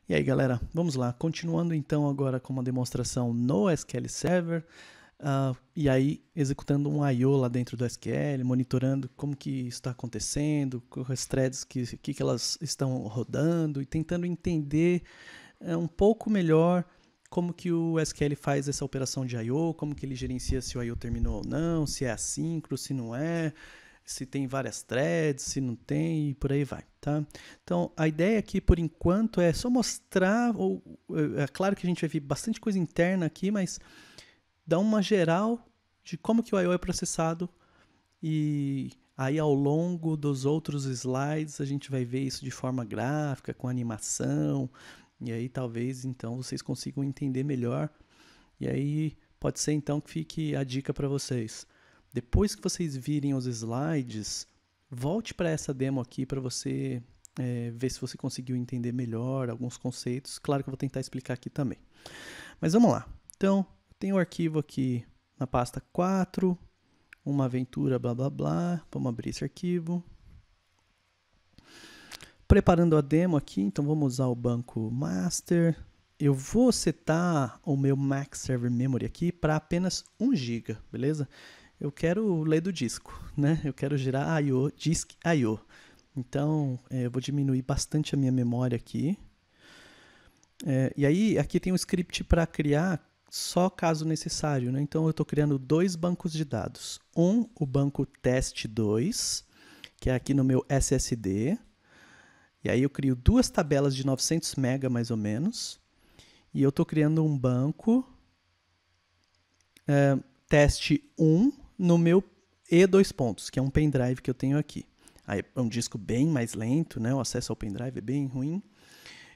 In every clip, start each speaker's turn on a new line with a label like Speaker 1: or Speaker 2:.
Speaker 1: E aí, galera, vamos lá. Continuando então agora com uma demonstração no SQL Server, e aí executando um I/O lá dentro do SQL, monitorando como que isso está acontecendo, com as threads que elas estão rodando e tentando entender um pouco melhor como que o SQL faz essa operação de I/O, como que ele gerencia se o I/O terminou ou não, se é assíncrono, se não é, se tem várias threads, se não tem, e por aí vai, tá? Então, a ideia aqui, por enquanto, é só mostrar, é claro que a gente vai ver bastante coisa interna aqui, mas dar uma geral de como que o I/O é processado, e aí ao longo dos outros slides a gente vai ver isso de forma gráfica, com animação, e aí talvez então vocês consigam entender melhor, e aí pode ser então que fique a dica para vocês. Depois que vocês virem os slides, volte para essa demo aqui para você ver se você conseguiu entender melhor alguns conceitos. Claro que eu vou tentar explicar aqui também. Mas vamos lá. Então, eu tenho o arquivo aqui na pasta 4, uma aventura, blá blá blá. Vamos abrir esse arquivo. Preparando a demo aqui, então vamos usar o banco master. Eu vou setar o meu max server memory aqui para apenas 1 GB, beleza? Eu quero ler do disco, né? Eu quero gerar I/O, disk I/O. Então, eu vou diminuir bastante a minha memória aqui. E aí, aqui tem um script para criar só caso necessário, né? Então, eu estou criando 2 bancos de dados. O banco test2, que é aqui no meu SSD. E aí, eu crio 2 tabelas de 900 MB, mais ou menos. E eu estou criando um banco teste1 no meu E2 que é um pendrive que eu tenho aqui. Aí é um disco bem mais lento, né? O acesso ao pendrive é bem ruim.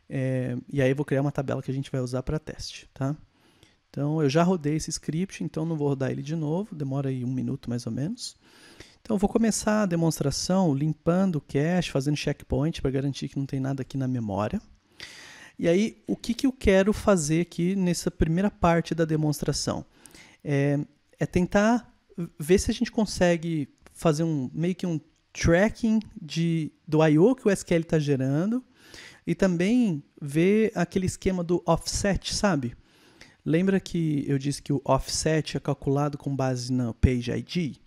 Speaker 1: E aí eu vou criar uma tabela que a gente vai usar para teste, tá? Então eu já rodei esse script, então não vou rodar ele de novo, demora aí 1 minuto mais ou menos. Então eu vou começar a demonstração limpando o cache, fazendo checkpoint para garantir que não tem nada aqui na memória. E aí o que eu quero fazer aqui nessa primeira parte da demonstração? É tentar ver se a gente consegue fazer meio que um tracking do I/O que o SQL está gerando e também ver aquele esquema do offset, sabe? Lembra que eu disse que o offset é calculado com base no page ID?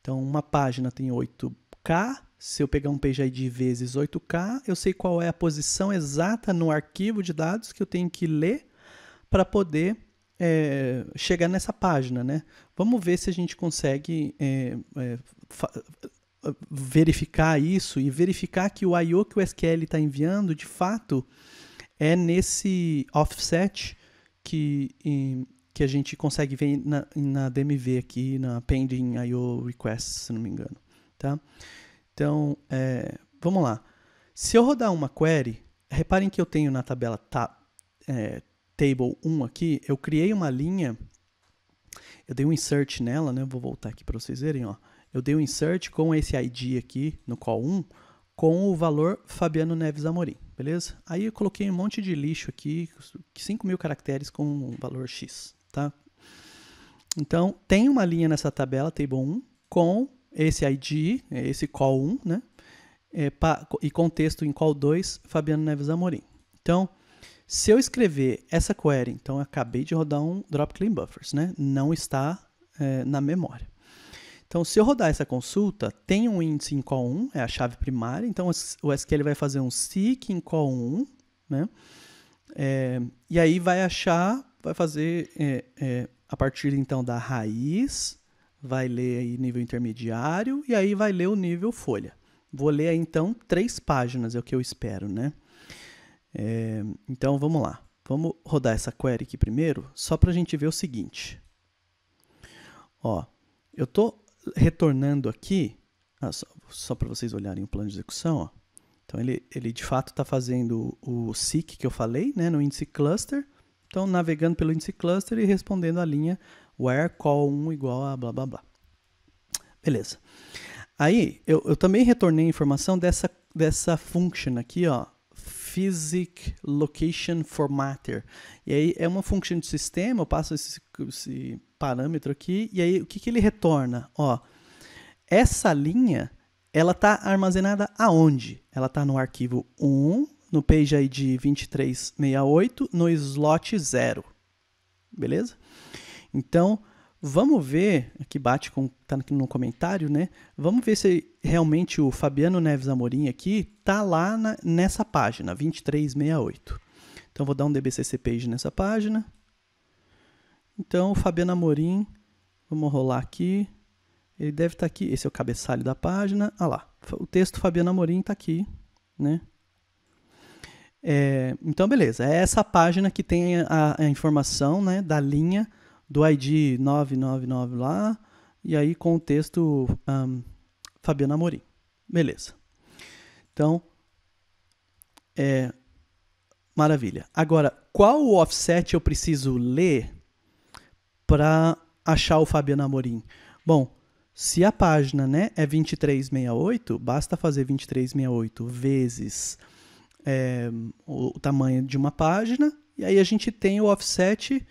Speaker 1: Então, uma página tem 8K, se eu pegar um page ID vezes 8K, eu sei qual é a posição exata no arquivo de dados que eu tenho que ler para poder chegar nessa página, né? Vamos ver se a gente consegue verificar isso e verificar que o I/O que o SQL está enviando, de fato, é nesse offset que a gente consegue ver na DMV aqui, na Pending I/O Request, se não me engano. Tá? Então, vamos lá. Se eu rodar uma query, reparem que eu tenho na tabela Table 1 aqui, eu criei uma linha, eu dei um insert nela, né? Vou voltar aqui para vocês verem, ó. Eu dei um insert com esse ID aqui no call 1, com o valor Fabiano Neves Amorim, beleza? Aí eu coloquei um monte de lixo aqui, 5.000 caracteres com um valor X, tá? Então, tem uma linha nessa tabela, Table 1, com esse ID, esse call 1, né? E contexto em call 2, Fabiano Neves Amorim. Então, se eu escrever essa query, então eu acabei de rodar um drop clean buffers, né? Não está na memória. Então, se eu rodar essa consulta, tem um índice em call 1, é a chave primária, então o SQL vai fazer um seek em call 1, né? E aí vai fazer a partir então da raiz, vai ler aí nível intermediário e aí vai ler o nível folha. Vou ler aí então 3 páginas, é o que eu espero, né? Então vamos lá, vamos rodar essa query aqui primeiro, só para a gente ver o seguinte. Ó, eu estou retornando aqui, só para vocês olharem o plano de execução, ó. Então ele de fato está fazendo o seek que eu falei, né, no índice cluster. Então navegando pelo índice cluster e respondendo a linha where call 1 igual a blá blá blá. Beleza. Aí eu também retornei a informação dessa function aqui, ó, physic location formatter. E aí é uma function de sistema, eu passo esse parâmetro aqui, e aí o que ele retorna? Ó, essa linha, ela está armazenada aonde? Ela está no arquivo 1, no page ID 2368 no slot 0. Beleza? Então, vamos ver, aqui bate com, tá aqui no comentário, né? Vamos ver se realmente o Fabiano Neves Amorim aqui tá lá nessa página, 2368. Então, vou dar um DBCC page nessa página. Então, o Fabiano Amorim, vamos rolar aqui. Ele deve estar aqui, esse é o cabeçalho da página. Ah lá, o texto Fabiano Amorim está aqui, né? Então, beleza, é essa página que tem a informação, né, da linha do ID 999 lá, e aí com o texto Fabiano Amorim. Beleza. Então, maravilha. Agora, qual o offset eu preciso ler para achar o Fabiano Amorim? Bom, se a página, né, é 2368, basta fazer 2368 vezes o tamanho de uma página, e aí a gente tem o offset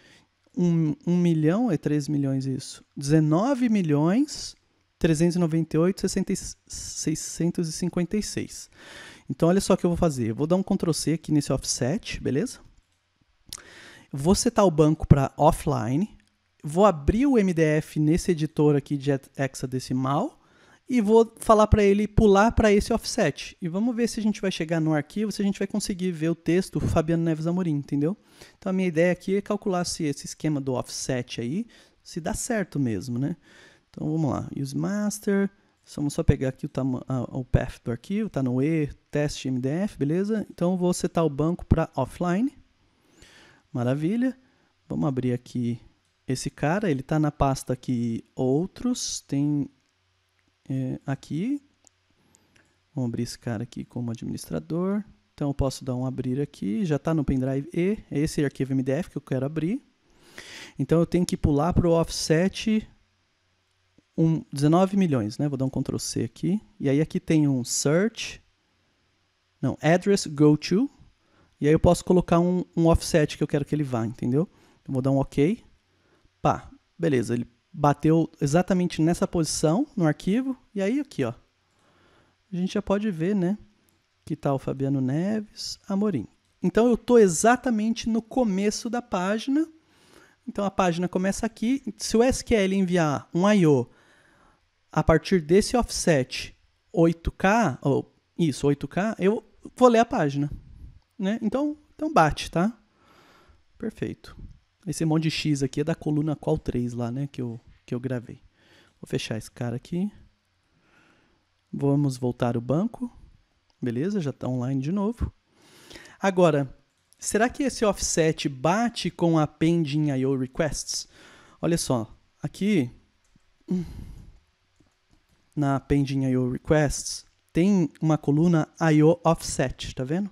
Speaker 1: 1 milhão, 13 milhões isso, 19 milhões 398 656. Então olha só o que eu vou fazer, eu vou dar um Ctrl C aqui nesse offset, beleza? Vou setar o banco para offline, vou abrir o MDF nesse editor aqui de hexadecimal e vou falar para ele pular para esse offset. E vamos ver se a gente vai chegar no arquivo, se a gente vai conseguir ver o texto Fabiano Neves Amorim, entendeu? Então a minha ideia aqui é calcular se esse esquema do offset aí, se dá certo mesmo, né? Então vamos lá, use master, vamos só pegar aqui o path do arquivo, tá no E, teste MDF, beleza? Então eu vou setar o banco para offline, maravilha. Vamos abrir aqui esse cara, ele está na pasta aqui outros, tem aqui, vamos abrir esse cara aqui como administrador, então eu posso dar um abrir aqui, já está no pendrive E, é esse arquivo MDF que eu quero abrir, então eu tenho que pular para o offset 19 milhões, né? Vou dar um Ctrl C aqui, e aí aqui tem um search, não, address go to, e aí eu posso colocar um offset que eu quero que ele vá, entendeu? Eu vou dar um OK, pá, beleza, ele bateu exatamente nessa posição no arquivo, e aí aqui, ó, a gente já pode ver, né, que tá o Fabiano Neves Amorim. Então eu estou exatamente no começo da página, então a página começa aqui, se o SQL enviar um I/O a partir desse offset 8K, ou isso, 8K, eu vou ler a página, né, então bate, tá? Perfeito. Esse monte de X aqui é da coluna qual 3 lá, né, que eu gravei. Vou fechar esse cara aqui. Vamos voltar o banco. Beleza, já está online de novo. Agora, será que esse offset bate com a pending I/O requests? Olha só, aqui na pending I/O requests tem uma coluna I/O offset, tá vendo?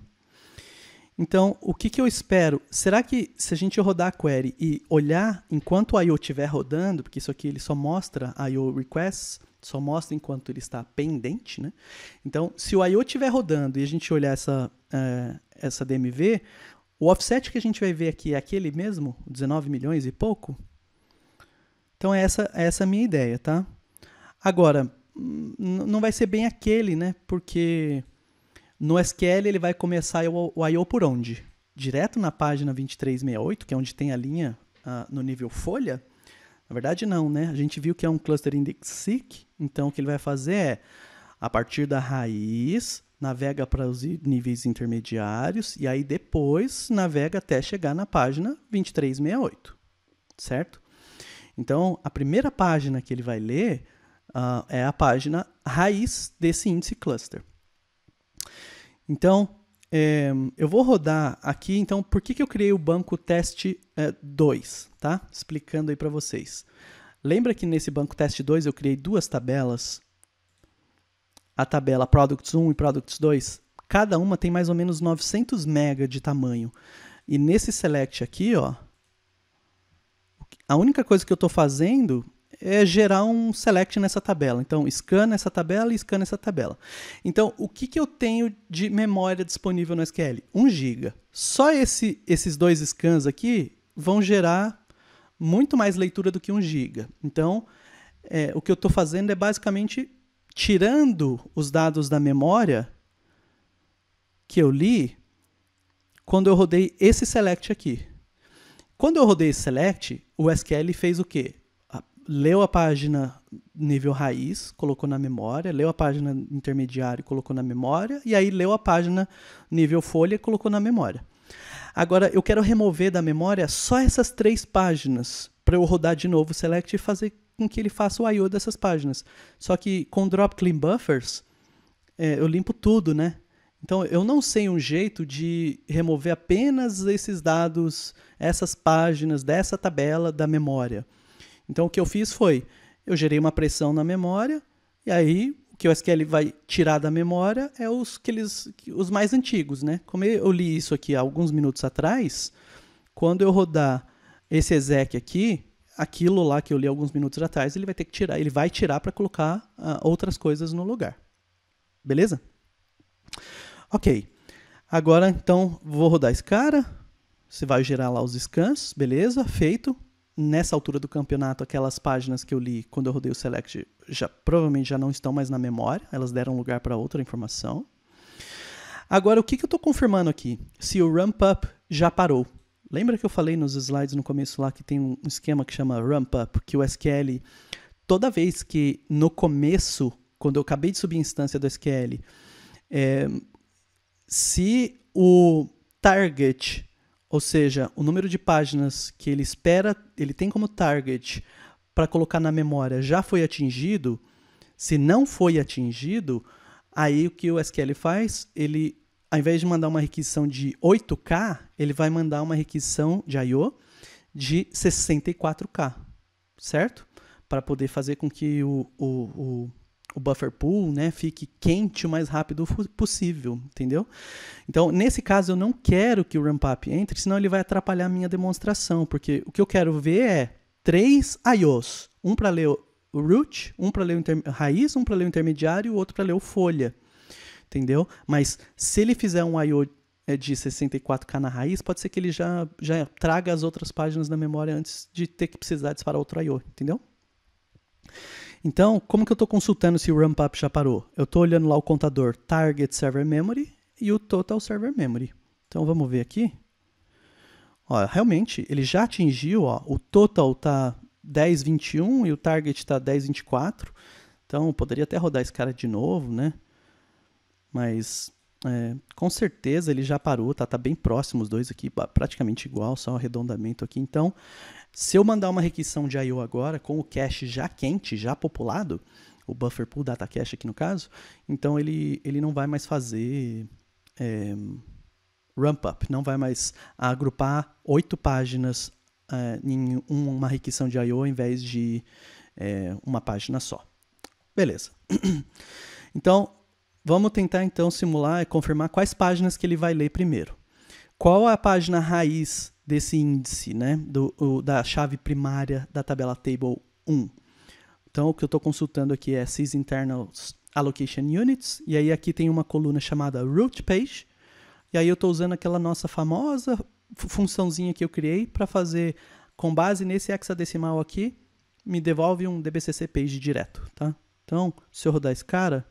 Speaker 1: Então, o que eu espero? Será que se a gente rodar a query e olhar enquanto o I/O estiver rodando, porque isso aqui ele só mostra I/O requests, só mostra enquanto ele está pendente, né? Então, se o I/O estiver rodando e a gente olhar essa DMV, o offset que a gente vai ver aqui é aquele mesmo, 19 milhões e pouco? Então, é essa a minha ideia, tá? Agora, não vai ser bem aquele, né? Porque no SQL ele vai começar o I/O por onde? Direto na página 2368, que é onde tem a linha no nível folha? Na verdade não, né? A gente viu que é um cluster index seek, então o que ele vai fazer é, a partir da raiz, navega para os níveis intermediários, e aí depois navega até chegar na página 2368, certo? Então, a primeira página que ele vai ler é a página raiz desse índice cluster. Então, eu vou rodar aqui, então, por que eu criei o banco teste 2, tá? Explicando aí para vocês. Lembra que nesse banco teste 2 eu criei duas tabelas? A tabela Products 1 e Products 2, cada uma tem mais ou menos 900 MB de tamanho. E nesse select aqui, ó, a única coisa que eu estou fazendo é gerar um select nessa tabela. Então, scan essa tabela e scan essa tabela. Então, o que eu tenho de memória disponível no SQL? 1 GB. Só esses dois scans aqui vão gerar muito mais leitura do que 1 GB. Então, o que eu estou fazendo é basicamente tirando os dados da memória que eu li quando eu rodei esse select aqui. Quando eu rodei esse select, o SQL fez o quê? Leu a página nível raiz, colocou na memória, leu a página intermediário, colocou na memória, e aí leu a página nível folha e colocou na memória. Agora, eu quero remover da memória só essas 3 páginas, para eu rodar de novo o select e fazer com que ele faça o I/O dessas páginas. Só que com drop clean buffers, eu limpo tudo, né? Então, eu não sei um jeito de remover apenas esses dados, essas páginas dessa tabela da memória. Então, o que eu fiz foi, eu gerei uma pressão na memória, e aí o que o SQL vai tirar da memória é os mais antigos, né? Como eu li isso aqui há alguns minutos atrás, quando eu rodar esse exec aqui, aquilo lá que eu li alguns minutos atrás, ele vai ter que tirar, ele vai tirar para colocar outras coisas no lugar. Beleza? Ok. Agora, então, vou rodar esse cara. Você vai gerar lá os scans, beleza? Feito. Nessa altura do campeonato, aquelas páginas que eu li quando eu rodei o select provavelmente já não estão mais na memória, elas deram lugar para outra informação. Agora, o que eu estou confirmando aqui? Se o ramp up já parou. Lembra que eu falei nos slides no começo lá que tem um esquema que chama ramp up, que o SQL, toda vez que no começo, quando eu acabei de subir a instância do SQL, se o target, ou seja, o número de páginas que ele espera, ele tem como target para colocar na memória já foi atingido, se não foi atingido, aí o que o SQL faz, ele, ao invés de mandar uma requisição de 8K, ele vai mandar uma requisição de I/O de 64K, certo? Para poder fazer com que o buffer pool, né, fique quente o mais rápido possível, entendeu? Então, nesse caso, eu não quero que o ramp up entre, senão ele vai atrapalhar a minha demonstração, porque o que eu quero ver é 3 I/Os, um para ler o root, um para ler o raiz, um para ler o intermediário e o outro para ler o folha, entendeu? Mas se ele fizer um I/O de 64K na raiz, pode ser que ele já traga as outras páginas da memória antes de ter que precisar disparar outro I/O, entendeu? Então, como que eu estou consultando se o ramp up já parou? Eu estou olhando lá o contador Target Server Memory e o Total Server Memory. Então, vamos ver aqui. Ó, realmente, ele já atingiu, ó, o total está 10.21 e o target está 10.24. Então, eu poderia até rodar esse cara de novo, né? Mas, com certeza, ele já parou, tá bem próximo os dois aqui, praticamente igual, só um arredondamento aqui. Então, se eu mandar uma requisição de I/O agora, com o cache já quente, já populado, o buffer pool data cache aqui no caso, então ele não vai mais fazer ramp up, não vai mais agrupar 8 páginas em uma requisição de I/O ao invés de uma página só. Beleza. Então, vamos tentar então simular e confirmar quais páginas que ele vai ler primeiro. Qual é a página raiz desse índice, né, da chave primária da tabela table 1? Então, o que eu estou consultando aqui é Sys Internal Allocation Units, e aí aqui tem uma coluna chamada Root Page, e aí eu estou usando aquela nossa famosa funçãozinha que eu criei para fazer, com base nesse hexadecimal aqui, me devolve um DBCC Page direto, tá? Então, se eu rodar esse cara,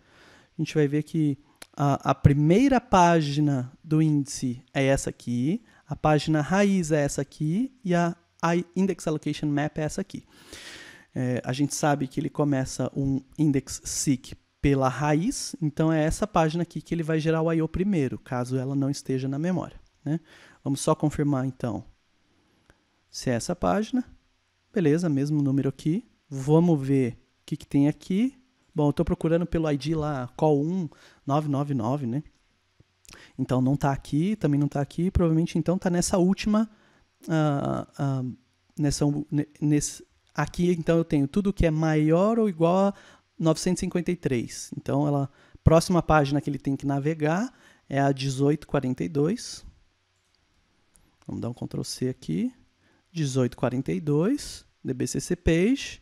Speaker 1: a gente vai ver que a primeira página do índice é essa aqui, a página raiz é essa aqui e a Index Allocation Map é essa aqui. A gente sabe que ele começa um index seek pela raiz, então é essa página aqui que ele vai gerar o I/O primeiro, caso ela não esteja na memória, né? Vamos só confirmar então se é essa página. Beleza, mesmo número aqui. Vamos ver o que tem aqui. Bom, eu estou procurando pelo ID lá, call1999, né? Então não está aqui, também não está aqui, provavelmente então está nessa última, aqui então eu tenho tudo que é maior ou igual a 953. Então a próxima página que ele tem que navegar é a 1842. Vamos dar um Ctrl C aqui, 1842, DBCC Page.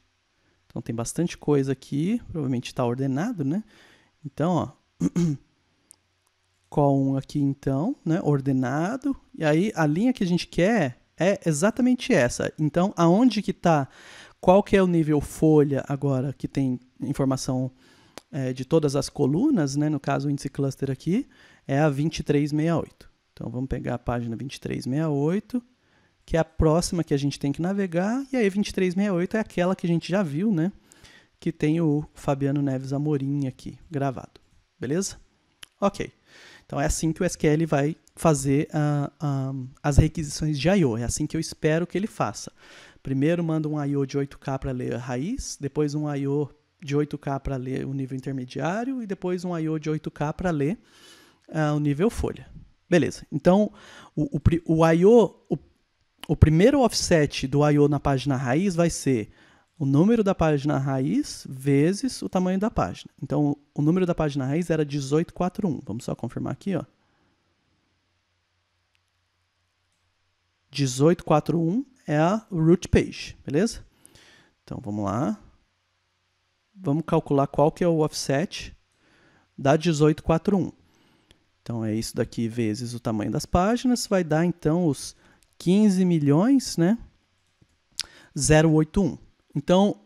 Speaker 1: Então tem bastante coisa aqui, provavelmente está ordenado, né? Então, ó, call 1 aqui então, né, ordenado, e aí a linha que a gente quer é exatamente essa. Então, aonde que está, qual que é o nível folha agora, que tem informação de todas as colunas, né, no caso o índice cluster aqui, é a 2368. Então vamos pegar a página 2368, que é a próxima que a gente tem que navegar, e aí 2368 é aquela que a gente já viu, né? Que tem o Fabiano Neves Amorim aqui gravado, beleza? Ok, então é assim que o SQL vai fazer as requisições de I/O, é assim que eu espero que ele faça. Primeiro manda um I/O de 8K para ler a raiz, depois um I/O de 8K para ler o nível intermediário e depois um I/O de 8K para ler o nível folha. Beleza, então o I/O, o primeiro offset do I/O na página raiz vai ser o número da página raiz vezes o tamanho da página. Então, o número da página raiz era 1841. Vamos só confirmar aqui, ó. 1841 é a root page, beleza? Então, vamos lá. Vamos calcular qual que é o offset da 1841. Então, é isso daqui vezes o tamanho das páginas. Vai dar, então, os 15 milhões, né? 081. Então,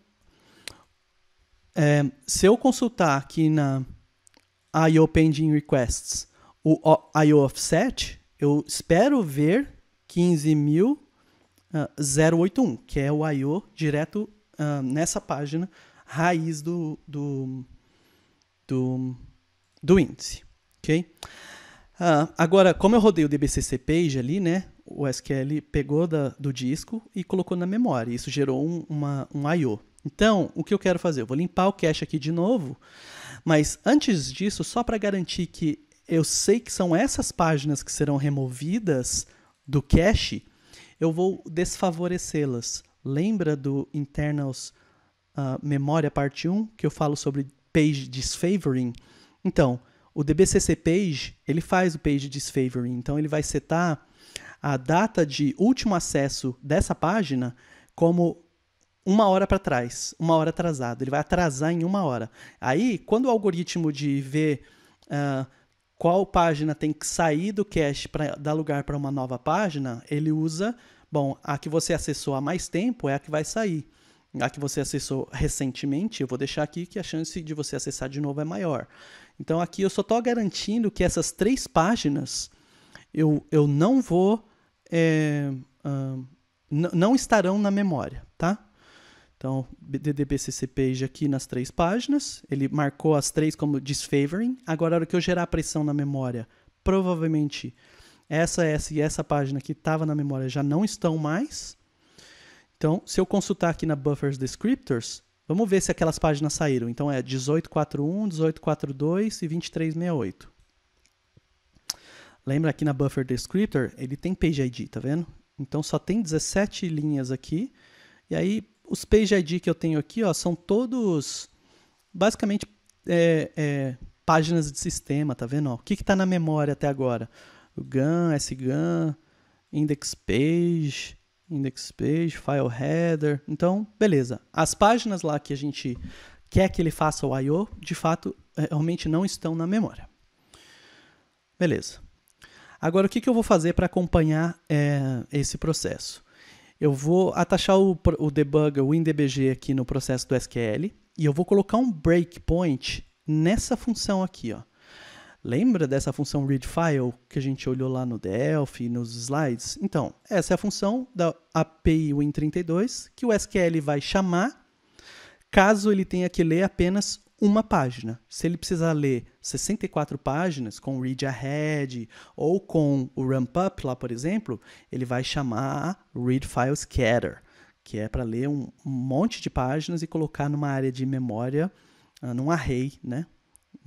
Speaker 1: se eu consultar aqui na I/O Pending Requests o I/O Offset, eu espero ver 15.081, que é o I/O direto nessa página raiz do índice. Okay? Agora, como eu rodei o DBCC Page ali, né? O SQL pegou do disco e colocou na memória. Isso gerou um I/O. Então, o que eu quero fazer? Eu vou limpar o cache aqui de novo, mas antes disso, só para garantir que eu sei que são essas páginas que serão removidas do cache, eu vou desfavorecê-las. Lembra do Internals Memória Parte 1, que eu falo sobre Page Disfavoring? Então, o DBCC Page, ele faz o Page Disfavoring. Então, ele vai setar a data de último acesso dessa página como 1 hora para trás, 1 hora atrasado. Ele vai atrasar em 1 hora. Aí, quando o algoritmo de ver qual página tem que sair do cache para dar lugar para uma nova página, ele usa, bom, a que você acessou há mais tempo é a que vai sair. A que você acessou recentemente, eu vou deixar aqui que a chance de você acessar de novo é maior. Então, aqui eu só estou garantindo que essas 3 páginas eu não vou... não estarão na memória, tá? Então, DBCC Page aqui nas 3 páginas, ele marcou as 3 como disfavoring. Agora, a hora que eu gerar a pressão na memória, provavelmente essa e essa página que estava na memória já não estão mais. Então, se eu consultar aqui na Buffers Descriptors, vamos ver se aquelas páginas saíram. Então, é 1841, 1842 e 2368. Lembra aqui na Buffer Descriptor, ele tem Page ID, tá vendo? Então, só tem 17 linhas aqui. E aí, os Page ID que eu tenho aqui, ó, são todos, basicamente, páginas de sistema, tá vendo? Ó, o que está na memória até agora? O GAN, SGAN, Index Page, File Header. Então, beleza. As páginas lá que a gente quer que ele faça o I/O, de fato, realmente não estão na memória. Beleza. Agora, o que eu vou fazer para acompanhar esse processo? Eu vou atachar o debugger, o WinDBG aqui no processo do SQL, e eu vou colocar um breakpoint nessa função aqui, ó. Lembra dessa função readFile que a gente olhou lá no Delphi, nos slides? Então, essa é a função da API Win32 que o SQL vai chamar caso ele tenha que ler apenas uma página. Se ele precisar ler 64 páginas com read ahead ou com o ramp up lá, por exemplo, ele vai chamar readFile scatter, que é para ler um monte de páginas e colocar numa área de memória, num array, né?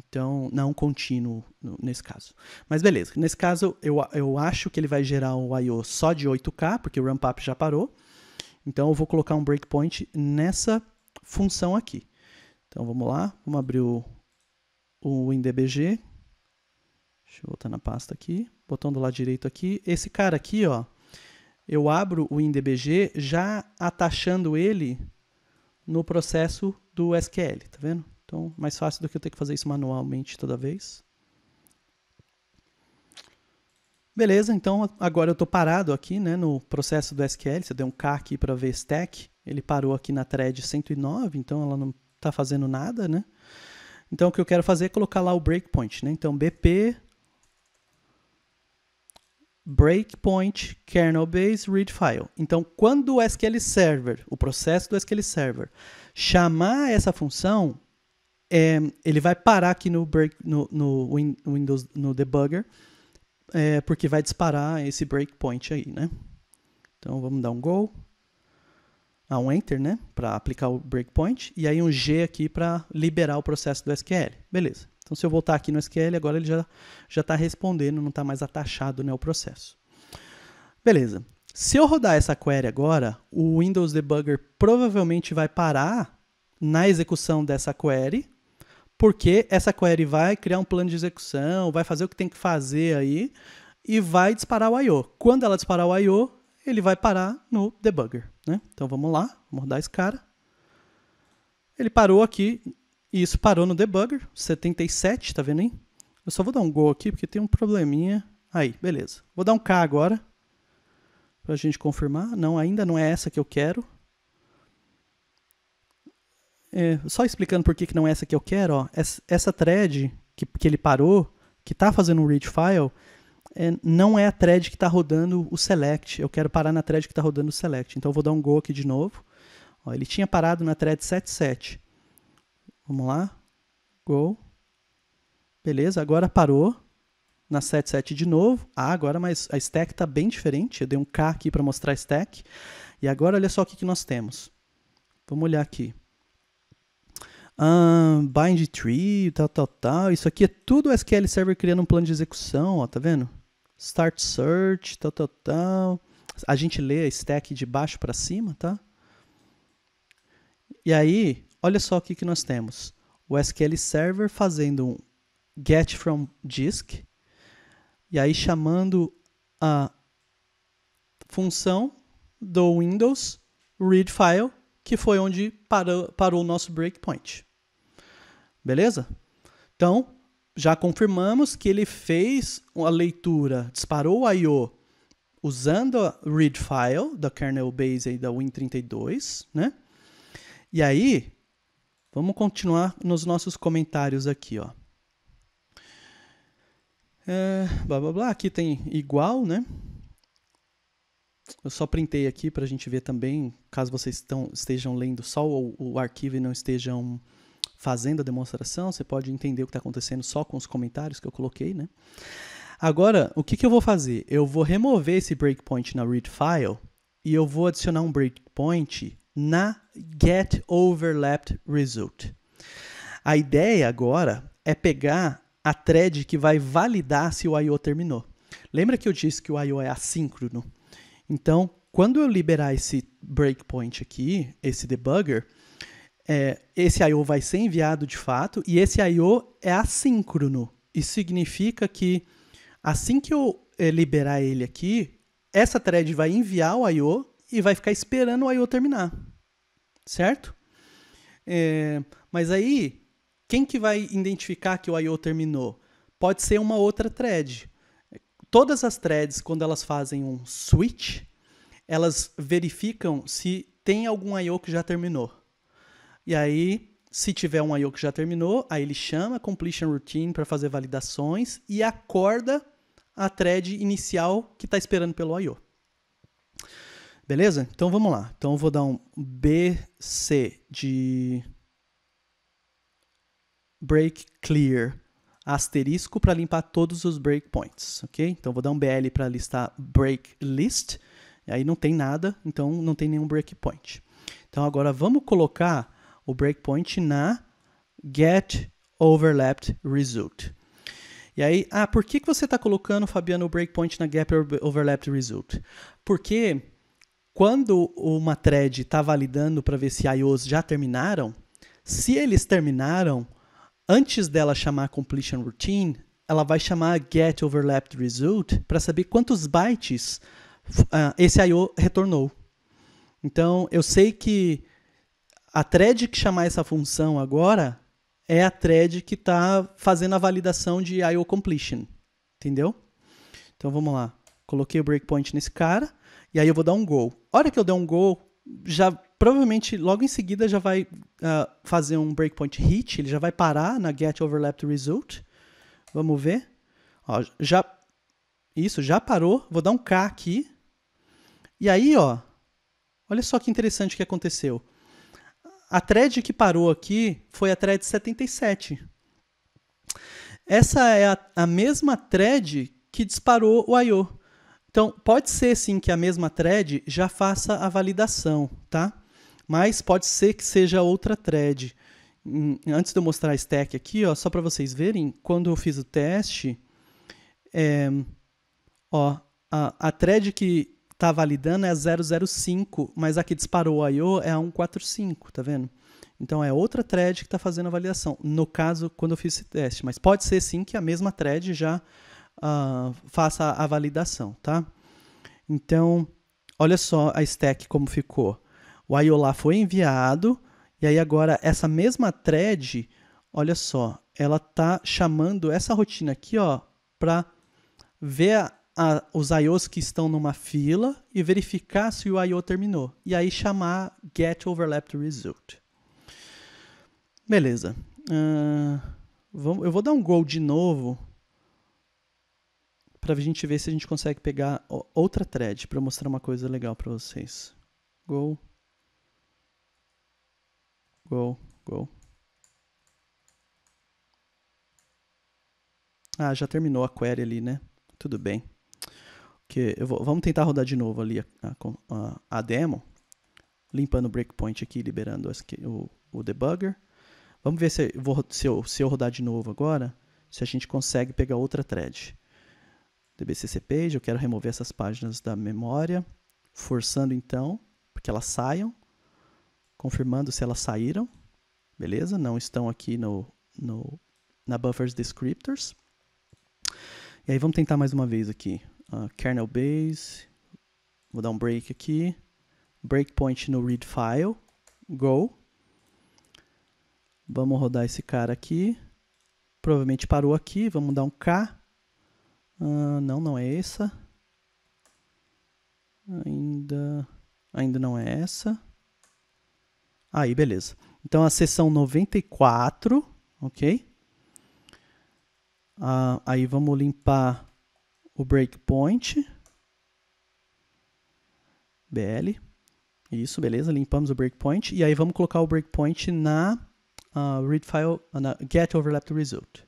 Speaker 1: Então, não contínuo nesse caso. Mas beleza, nesse caso eu acho que ele vai gerar um I/O só de 8K, porque o ramp up já parou. Então eu vou colocar um breakpoint nessa função aqui. Então vamos lá, vamos abrir o WinDBG. Deixa eu voltar na pasta aqui, botão do lado direito aqui. Esse cara aqui, ó, eu abro o WinDBG já atachando ele no processo do SQL, tá vendo? Então, mais fácil do que eu ter que fazer isso manualmente toda vez. Beleza, então agora eu estou parado aqui, né, no processo do SQL. Se eu der um K aqui para ver stack, ele parou aqui na thread 109, então ela não está fazendo nada, né? Então o que eu quero fazer é colocar lá o breakpoint, né? Então BP breakpoint kernel base read file. Então, quando o SQL Server, o processo do SQL Server, chamar essa função, ele vai parar aqui no Windows, no debugger, porque vai disparar esse breakpoint aí, né? Então, vamos dar um go, um enter, né? Para aplicar o breakpoint, e aí um G aqui para liberar o processo do SQL. Beleza. Então, se eu voltar aqui no SQL, agora ele já está respondendo, não está mais atachado, né, o processo. Beleza. Se eu rodar essa query agora, o Windows Debugger provavelmente vai parar na execução dessa query, porque essa query vai criar um plano de execução, vai fazer o que tem que fazer aí, e vai disparar o I/O. Quando ela disparar o I/O, ele vai parar no debugger, né? Então, vamos lá, vamos rodar esse cara. Ele parou aqui. E isso parou no debugger, 77, tá vendo aí? Eu só vou dar um go aqui, porque tem um probleminha. Aí, beleza. Vou dar um K agora, pra gente confirmar. Não, ainda não é essa que eu quero. Só explicando por que não é essa que eu quero, ó. Essa thread que ele parou, que tá fazendo um read file, não é a thread que tá rodando o select. Eu quero parar na thread que tá rodando o select. Então, eu vou dar um go aqui de novo. Ó, ele tinha parado na thread 77. Vamos lá, go, beleza, agora parou na 77 de novo. Agora mas a stack está bem diferente, eu dei um K aqui para mostrar a stack. E agora olha só o que nós temos. Vamos olhar aqui. Bind tree, tal. Isso aqui é tudo o SQL Server criando um plano de execução, ó, tá vendo? Start search, tal. A gente lê a stack de baixo para cima, tá? E aí, olha só o que nós temos. O SQL Server fazendo um get from disk, e aí chamando a função do Windows read file, que foi onde parou o nosso breakpoint. Beleza? Então, já confirmamos que ele fez a leitura, disparou o I/O usando a read file da kernel base aí da Win32, né? E aí, vamos continuar nos nossos comentários aqui, ó. Blá, blá, blá. Aqui tem igual, né? Eu só printei aqui para a gente ver também, caso vocês estejam lendo só o arquivo e não estejam fazendo a demonstração, você pode entender o que está acontecendo só com os comentários que eu coloquei, né? Agora, o que eu vou fazer? Eu vou remover esse breakpoint na read file e eu vou adicionar um breakpoint na get overlapped result. A ideia agora é pegar a thread que vai validar se o I/O terminou. Lembra que eu disse que o I/O é assíncrono? Então, quando eu liberar esse breakpoint aqui, esse debugger, esse I/O vai ser enviado de fato e esse I/O é assíncrono. Isso significa que assim que eu liberar ele aqui, essa thread vai enviar o I/O e vai ficar esperando o I/O terminar. Certo? Mas aí, quem que vai identificar que o I/O terminou? Pode ser uma outra thread. Todas as threads, quando elas fazem um switch, elas verificam se tem algum I/O que já terminou. E aí, se tiver um I/O que já terminou, aí ele chama a completion routine para fazer validações e acorda a thread inicial que está esperando pelo I/O. Beleza? Então vamos lá. Então eu vou dar um BC de break clear asterisco para limpar todos os breakpoints, ok? Então vou dar um BL para listar break list, e aí não tem nada, então não tem nenhum breakpoint. Então agora vamos colocar o breakpoint na get overlapped result. E aí, por que você está colocando, Fabiano, o breakpoint na get overlapped result? Porque quando uma thread está validando para ver se IOs já terminaram, se eles terminaram, antes dela chamar a completion routine, ela vai chamar a get overlapped result para saber quantos bytes esse I/O retornou. Então, eu sei que a thread que chamar essa função agora é a thread que está fazendo a validação de I/O completion. Entendeu? Então, vamos lá. Coloquei o breakpoint nesse cara. E aí eu vou dar um go. A hora que eu der um go, já provavelmente logo em seguida já vai fazer um breakpoint hit. Ele já vai parar na get overlapped result. Vamos ver. Ó, já Isso, já parou. Vou dar um K aqui. E aí, ó, olha só que interessante que aconteceu. A thread que parou aqui foi a thread 77. Essa é a mesma thread que disparou o I.O. Então, pode ser sim que a mesma thread já faça a validação, tá? Mas pode ser que seja outra thread. Antes de eu mostrar a stack aqui, ó, só para vocês verem, quando eu fiz o teste, ó, a thread que está validando é a 005, mas a que disparou o I.O. é a 145, tá vendo? Então é outra thread que está fazendo a validação, no caso, quando eu fiz esse teste. Mas pode ser sim que a mesma thread já faça a validação, tá? Então, olha só a stack como ficou. O I.O. lá foi enviado, e aí agora essa mesma thread, olha só, ela está chamando essa rotina aqui, ó, para ver os I.O.s que estão numa fila e verificar se o I.O. terminou. E aí chamar get overlap to result. Beleza. Eu vou dar um go de novo para a gente ver se a gente consegue pegar outra thread para mostrar uma coisa legal para vocês. Go. Go. Go. Ah, já terminou a query ali, né? Tudo bem. Vamos tentar rodar de novo ali a demo, limpando o breakpoint aqui, liberando o debugger. Vamos ver se eu rodar de novo agora, se a gente consegue pegar outra thread. DBCC page, eu quero remover essas páginas da memória, forçando então, para que elas saiam, confirmando se elas saíram, beleza? Não estão aqui na buffers descriptors. E aí vamos tentar mais uma vez aqui. Kernel base, vou dar um break aqui, breakpoint no read file, go. Vamos rodar esse cara aqui, provavelmente parou aqui, vamos dar um K. Não é essa. Ainda não é essa. Aí, beleza. Então, a seção 94, ok? Aí, vamos limpar o breakpoint. BL. Isso, beleza. Limpamos o breakpoint. E aí, vamos colocar o breakpoint na read file, na get overlap to result.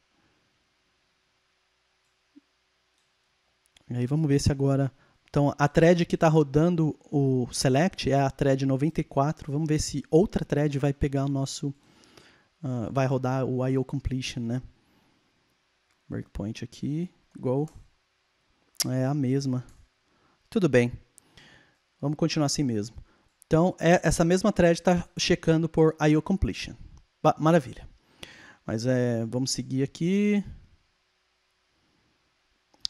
Speaker 1: E aí vamos ver se agora... Então, a thread que está rodando o select é a thread 94. Vamos ver se outra thread vai pegar o nosso... vai rodar o I.O. completion, né? Breakpoint aqui, go. É a mesma. Tudo bem. Vamos continuar assim mesmo. Então, essa mesma thread está checando por I.O. completion. Maravilha. Mas vamos seguir aqui...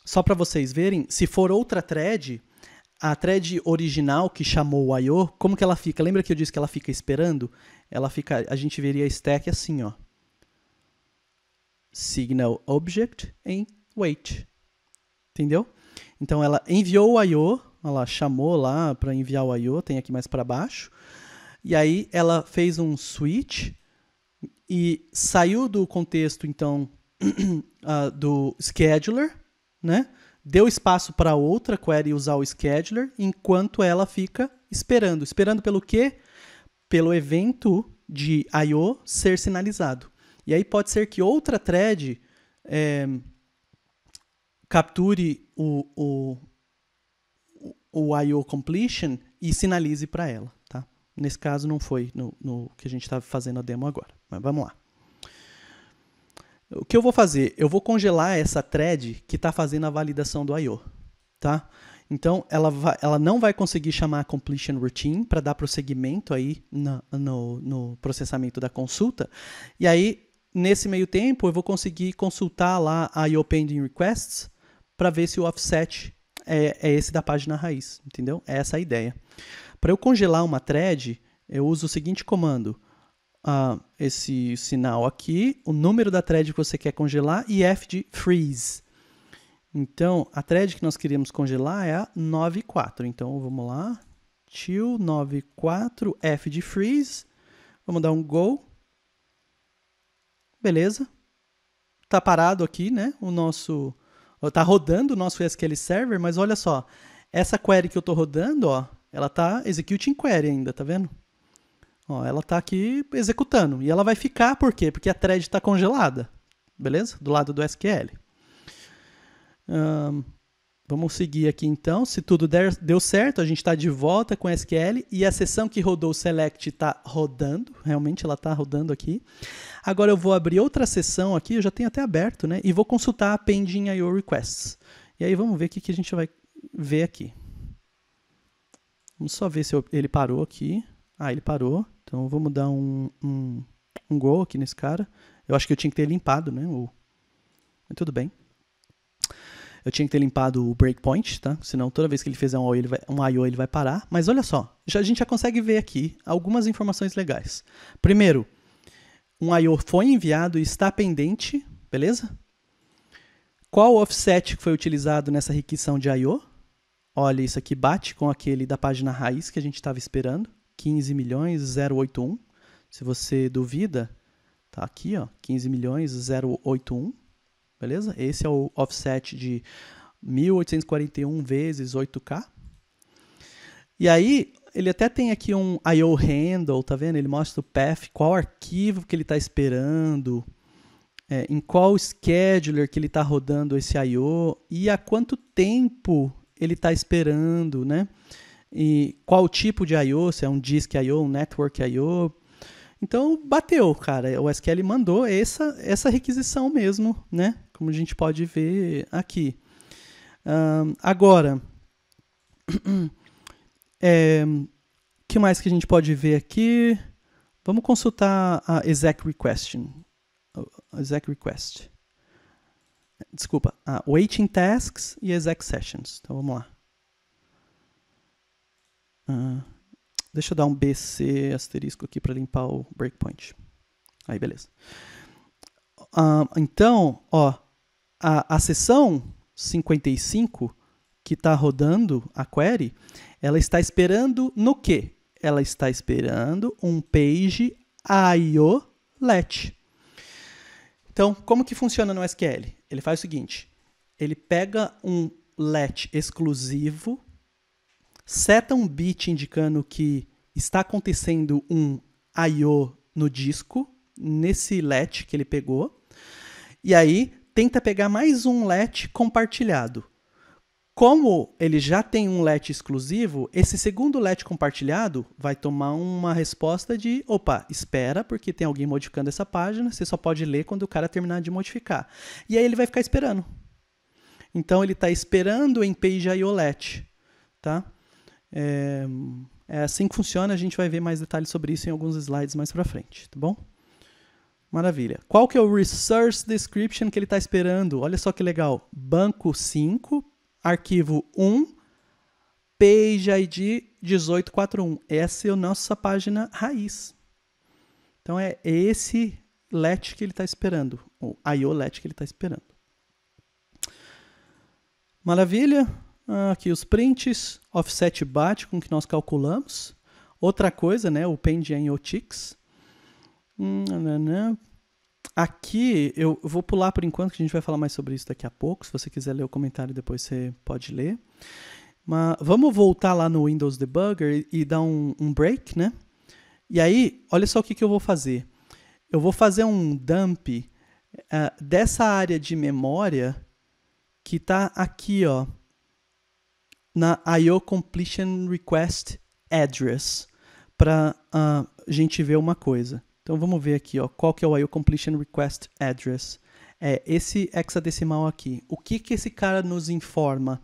Speaker 1: Só para vocês verem, se for outra thread, a thread original que chamou o I.O., como que ela fica? Lembra que eu disse que ela fica esperando? A gente veria a stack assim, ó. Signal object em wait. Entendeu? Então ela enviou o I.O., ela chamou lá para enviar o I.O., tem aqui mais para baixo. E aí ela fez um switch e saiu do contexto, então, do scheduler, né? Deu espaço para outra query usar o scheduler, enquanto ela fica esperando. Esperando pelo quê? Pelo evento de I.O. ser sinalizado. E aí pode ser que outra thread capture o I.O. completion e sinalize para ela. Tá? Nesse caso não foi no que a gente está fazendo a demo agora. Mas vamos lá. O que eu vou fazer? Eu vou congelar essa thread que está fazendo a validação do I.O. Tá? Então, ela não vai conseguir chamar a completion routine para dar prosseguimento aí no processamento da consulta. E aí, nesse meio tempo, eu vou conseguir consultar lá a I.O. pending requests para ver se o offset é esse da página raiz. Entendeu? É essa a ideia. Para eu congelar uma thread, eu uso o seguinte comando. Esse sinal aqui, o número da thread que você quer congelar e F de freeze. Então, a thread que nós queríamos congelar é a 94. Então, vamos lá. Till 94, F de freeze. Vamos dar um go. Beleza. Tá parado aqui, né? Está rodando o nosso SQL Server, mas olha só, essa query que eu estou rodando, ó, ela está executing query ainda, tá vendo? Ó, ela está aqui executando. E ela vai ficar, por quê? Porque a thread está congelada, beleza? Do lado do SQL. Vamos seguir aqui então. Se tudo deu certo, a gente está de volta com o SQL e a sessão que rodou o select está rodando. Realmente ela está rodando aqui. Agora eu vou abrir outra sessão aqui, eu já tenho até aberto, né? E vou consultar a pending IO requests. E aí vamos ver o que a gente vai ver aqui. Vamos só ver se ele parou aqui. Ah, ele parou. Então vamos dar um go aqui nesse cara. Eu acho que eu tinha que ter limpado, né? Mas tudo bem. Eu tinha que ter limpado o breakpoint, tá? Senão toda vez que ele fizer um IO ele vai parar. Mas olha só, a gente já consegue ver aqui algumas informações legais. Primeiro, um IO foi enviado e está pendente, beleza? Qual o offset que foi utilizado nessa requisição de IO? Olha, isso aqui bate com aquele da página raiz que a gente estava esperando. 15.081. Se você duvida, tá aqui, ó, 15.081. Beleza? Esse é o offset de 1841 vezes 8K. E aí, ele até tem aqui um IO handle, tá vendo? Ele mostra o path, qual arquivo que ele está esperando, em qual scheduler que ele está rodando esse IO e há quanto tempo ele está esperando, né? E qual tipo de IO, se é um disk IO, um network IO. Então, bateu, cara. O SQL mandou essa requisição mesmo, né? Como a gente pode ver aqui. Agora, que mais que a gente pode ver aqui? Vamos consultar a exec request. Desculpa, a waiting tasks e exec sessions. Então, vamos lá. Deixa eu dar um BC asterisco aqui para limpar o breakpoint. Aí, beleza. Então, ó, a seção 55 que está rodando a query, ela está esperando no quê? Ela está esperando um page IO let. Então, como que funciona no SQL? Ele faz o seguinte, ele pega um let exclusivo, seta um bit indicando que está acontecendo um IO no disco, nesse let que ele pegou, e aí tenta pegar mais um let compartilhado. Como ele já tem um let exclusivo, esse segundo let compartilhado vai tomar uma resposta de, opa, espera, porque tem alguém modificando essa página, você só pode ler quando o cara terminar de modificar. E aí ele vai ficar esperando. Então ele está esperando em page IO let, tá? É assim que funciona, a gente vai ver mais detalhes sobre isso em alguns slides mais para frente, tá bom? Maravilha. Qual que é o resource description que ele está esperando? Olha só que legal. Banco 5, arquivo 1, page ID 1841. Essa é a nossa página raiz. Então é esse let que ele está esperando, o IO let que ele está esperando. Maravilha. Aqui os prints, offset bate com o que nós calculamos. Outra coisa, né, o pending IO ticks. Aqui eu vou pular por enquanto, que a gente vai falar mais sobre isso daqui a pouco. Se você quiser ler o comentário depois você pode ler. Mas vamos voltar lá no Windows Debugger e dar um break, né? E aí, olha só o que eu vou fazer. Eu vou fazer um dump dessa área de memória que está aqui, ó, na IO Completion Request Address, para a gente ver uma coisa. Então vamos ver aqui, ó, qual que é o IO Completion Request Address. É esse hexadecimal aqui. O que esse cara nos informa?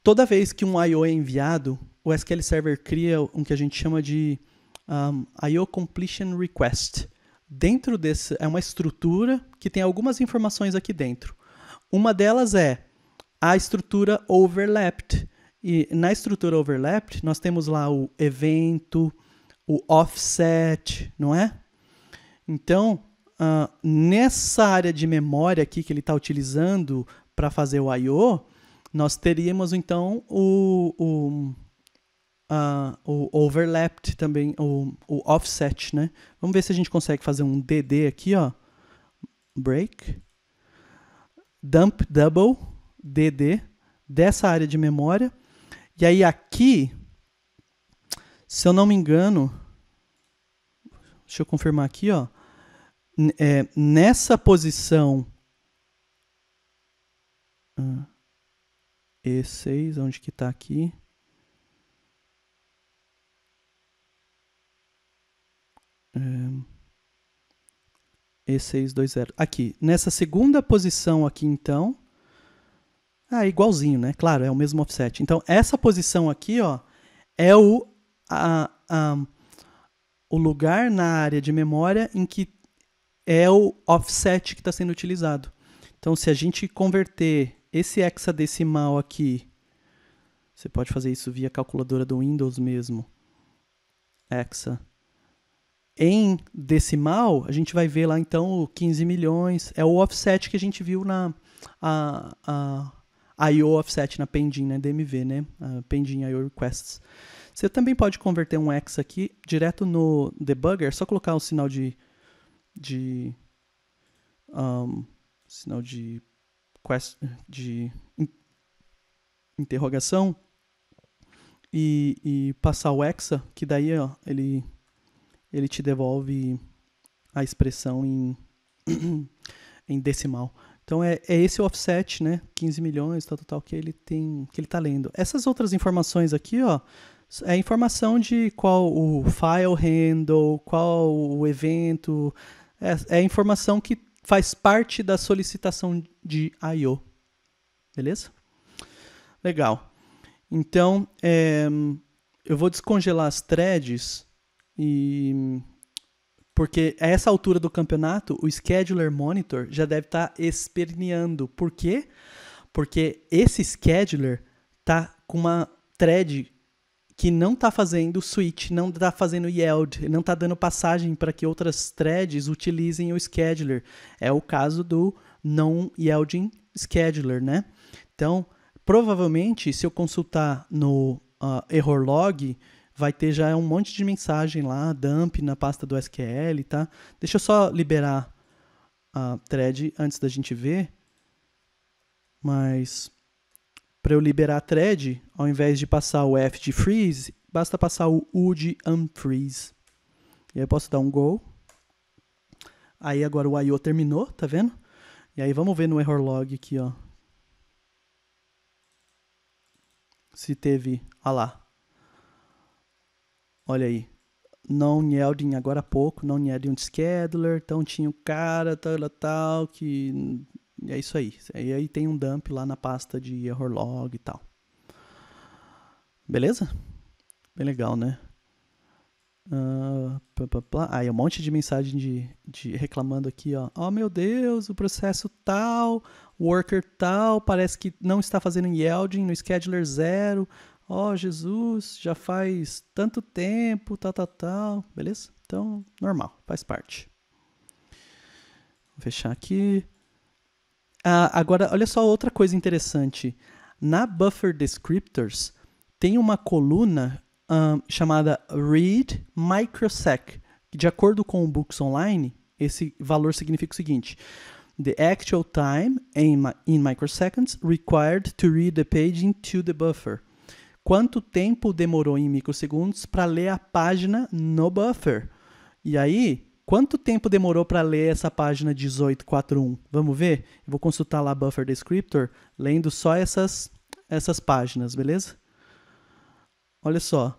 Speaker 1: Toda vez que um IO é enviado, o SQL Server cria um que a gente chama de IO Completion Request. Dentro desse é uma estrutura que tem algumas informações aqui dentro. Uma delas é a estrutura overlapped. E na estrutura overlapped, nós temos lá o evento, o offset, não é? Então, nessa área de memória aqui que ele está utilizando para fazer o I/O, nós teríamos então o overlapped também, o offset, né? Vamos ver se a gente consegue fazer um DD aqui, ó. Break. dump double, DD, dessa área de memória. E aí aqui, se eu não me engano, deixa eu confirmar aqui, ó, nessa posição E6, onde que está aqui? E620. Aqui, nessa segunda posição aqui, então, igualzinho, né? Claro, é o mesmo offset. Então, essa posição aqui, ó, é o lugar na área de memória em que é o offset que está sendo utilizado. Então, se a gente converter esse hexadecimal aqui, você pode fazer isso via calculadora do Windows mesmo, hexa, em decimal, a gente vai ver lá, então, o 15 milhões. É o offset que a gente viu na I/O offset, na pending, né, DMV, né, pending I/O requests. Você também pode converter um hexa aqui direto no debugger, só colocar o sinal de interrogação e passar o hexa, que daí, ó, ele te devolve a expressão em decimal. Então é esse o offset, né? 15 milhões, tal, que ele está lendo. Essas outras informações aqui, ó, é informação de qual o file handle, qual o evento, é informação que faz parte da solicitação de I/O. Beleza? Legal. Então, eu vou descongelar as threads porque a essa altura do campeonato, o Scheduler Monitor já deve estar esperneando. Por quê? Porque esse Scheduler está com uma thread que não está fazendo switch, não está fazendo yield, não está dando passagem para que outras threads utilizem o Scheduler. É o caso do non-yielding Scheduler, né? Então, provavelmente, se eu consultar no error log, vai ter já um monte de mensagem lá, dump na pasta do SQL, tá? Deixa eu só liberar a thread antes da gente ver. Mas para eu liberar a thread, ao invés de passar o F de freeze, basta passar o U de unfreeze. E aí eu posso dar um go. Aí agora o I/O terminou, tá vendo? E aí vamos ver no error log aqui, ó. Se teve, olha lá. Olha aí, non-yielding agora há pouco, non-yielding scheduler, então tinha um cara, tal, que é isso aí. E aí tem um dump lá na pasta de error log e tal. Beleza? Bem legal, né? Aí um monte de mensagem de reclamando aqui, ó. Oh, meu Deus, o processo tal, worker tal, parece que não está fazendo yielding no scheduler 0. Oh, Jesus, já faz tanto tempo, tal. Beleza? Então, normal, faz parte. Vou fechar aqui. Agora, olha só outra coisa interessante. Na Buffer Descriptors, tem uma coluna chamada Read Microsec, que de acordo com o Books Online, esse valor significa o seguinte: the actual time in microseconds required to read the page into the buffer. Quanto tempo demorou em microsegundos para ler a página no buffer? E aí, quanto tempo demorou para ler essa página 1841? Vamos ver? Eu vou consultar lá Buffer Descriptor, lendo só essas páginas, beleza? Olha só.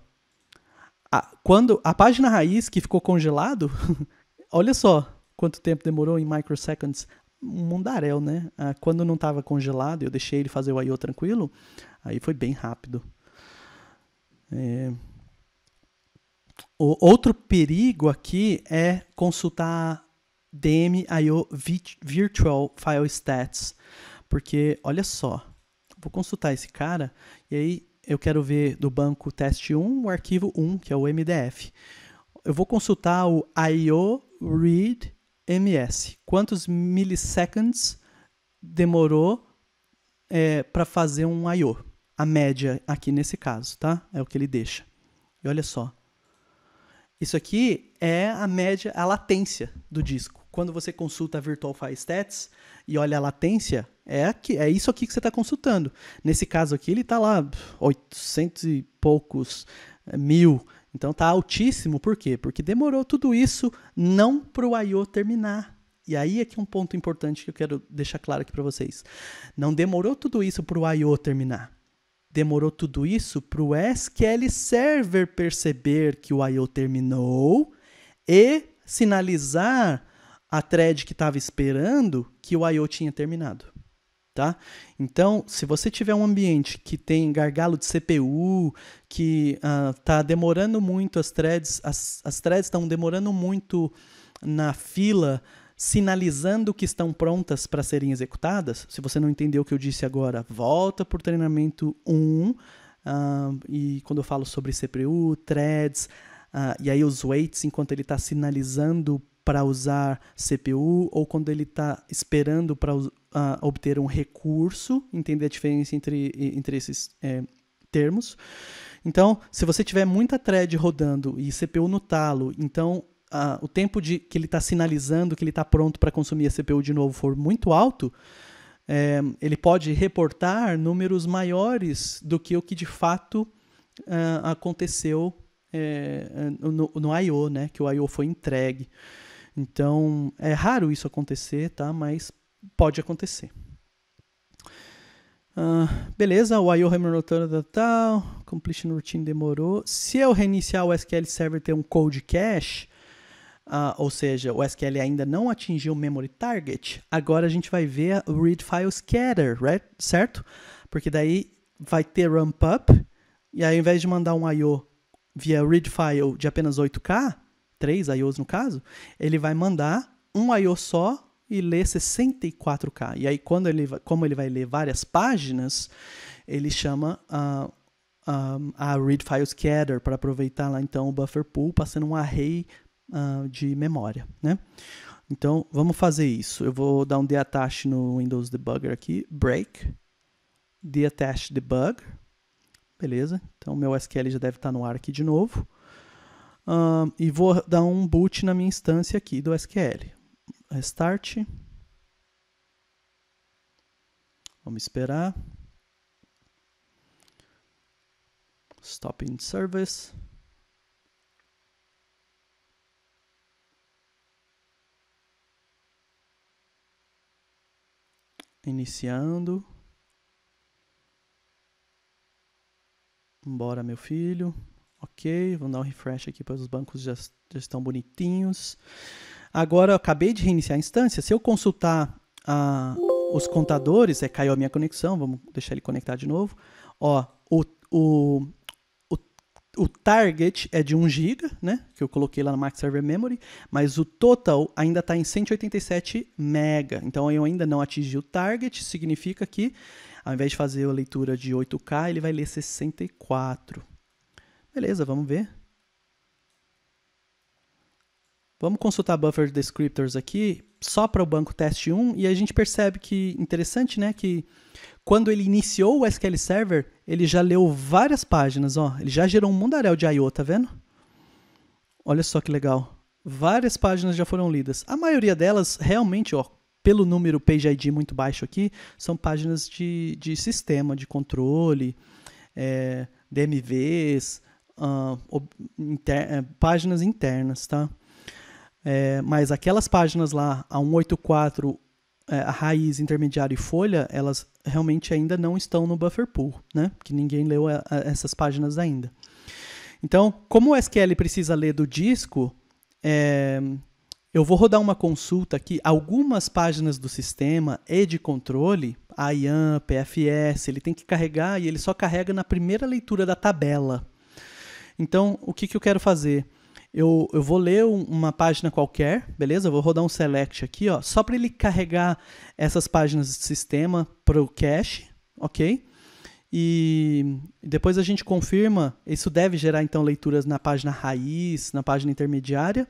Speaker 1: Quando a página raiz que ficou congelado, olha só quanto tempo demorou em microseconds. Um mundaréu, né? Quando não estava congelado, eu deixei ele fazer o I/O tranquilo, aí foi bem rápido. O outro perigo aqui é consultar DM/IO Virtual File Stats, porque, olha só, vou consultar esse cara, e aí eu quero ver do banco test1 o arquivo 1, que é o MDF. Eu vou consultar o IO Read MS. Quantos milliseconds demorou para fazer um I/O? A média aqui nesse caso, tá? É o que ele deixa. E olha só. Isso aqui é a média, a latência do disco. quando você consulta a Virtualfy Stats e olha a latência, é isso aqui que você está consultando. Nesse caso aqui, ele está lá 800 e poucos mil. Então está altíssimo. Por quê? Porque demorou tudo isso não para o I/O terminar. E aí é que é um ponto importante que eu quero deixar claro aqui para vocês. Não demorou tudo isso para o I/O terminar. Demorou tudo isso para o SQL Server perceber que o I/O terminou e sinalizar a thread que estava esperando que o I/O tinha terminado. Tá? Então, se você tiver um ambiente que tem gargalo de CPU, que está demorando muito as threads estão demorando muito na fila, sinalizando que estão prontas para serem executadas, se você não entendeu o que eu disse agora, volta para o treinamento 1, e quando eu falo sobre CPU, threads, e aí os waits, enquanto ele está sinalizando para usar CPU, ou quando ele está esperando para obter um recurso, entender a diferença entre esses termos. Então, se você tiver muita thread rodando e CPU no talo, então o tempo que ele está sinalizando que ele está pronto para consumir a CPU de novo for muito alto, ele pode reportar números maiores do que o que de fato aconteceu no I/O, né? Que o I/O foi entregue. Então, é raro isso acontecer, tá? Mas pode acontecer. Beleza, o I/O rememorou tal, completion routine demorou. Se eu reiniciar o SQL Server e ter um code cache, ou seja, o SQL ainda não atingiu o memory target, agora a gente vai ver o read file scatter, right? Certo? Porque daí vai ter ramp up, e aí ao invés de mandar um I/O via read file de apenas 8K, 3 I/Os no caso, ele vai mandar um I/O só e ler 64K. E aí, como ele vai ler várias páginas, ele chama a read file scatter para aproveitar lá então o buffer pool, passando um array de memória, né? Então, vamos fazer isso. Eu vou dar um deattach no Windows Debugger aqui, break, deattach debug, beleza? Então, meu SQL já deve estar no ar aqui de novo. E vou dar um boot na minha instância aqui do SQL. Restart. Vamos esperar. Stop in service. Iniciando. Bora, meu filho. Ok, vamos dar um refresh aqui para os bancos já estão bonitinhos. Agora, eu acabei de reiniciar a instância. Se eu consultar os contadores, caiu a minha conexão, vamos deixar ele conectar de novo. Ó, o target é de 1 GB, né, que eu coloquei lá no Max Server Memory, mas o total ainda está em 187 MB. Então, eu ainda não atingi o target, significa que, ao invés de fazer a leitura de 8K, ele vai ler 64. Beleza, vamos ver. Vamos consultar buffer descriptors aqui, só para o banco teste 1, e a gente percebe que, interessante, né, que quando ele iniciou o SQL Server, ele já leu várias páginas, ó, ele já gerou um mundaréu de I/O, tá vendo? Olha só que legal. Várias páginas já foram lidas. A maioria delas, realmente, ó, pelo número Page ID muito baixo aqui, são páginas de sistema, de controle, DMVs, páginas internas, tá? Mas aquelas páginas lá, a 184, a raiz, intermediário e folha, elas realmente ainda não estão no buffer pool, né? Que ninguém leu essas páginas ainda. Então, como o SQL precisa ler do disco, eu vou rodar uma consulta aqui. Algumas páginas do sistema e de controle, IAM, PFS, ele tem que carregar e ele só carrega na primeira leitura da tabela. Então, o que eu quero fazer? Eu vou ler uma página qualquer, beleza? Eu vou rodar um select aqui, ó, só para ele carregar essas páginas de sistema para o cache, ok? E depois a gente confirma, isso deve gerar então leituras na página raiz, na página intermediária,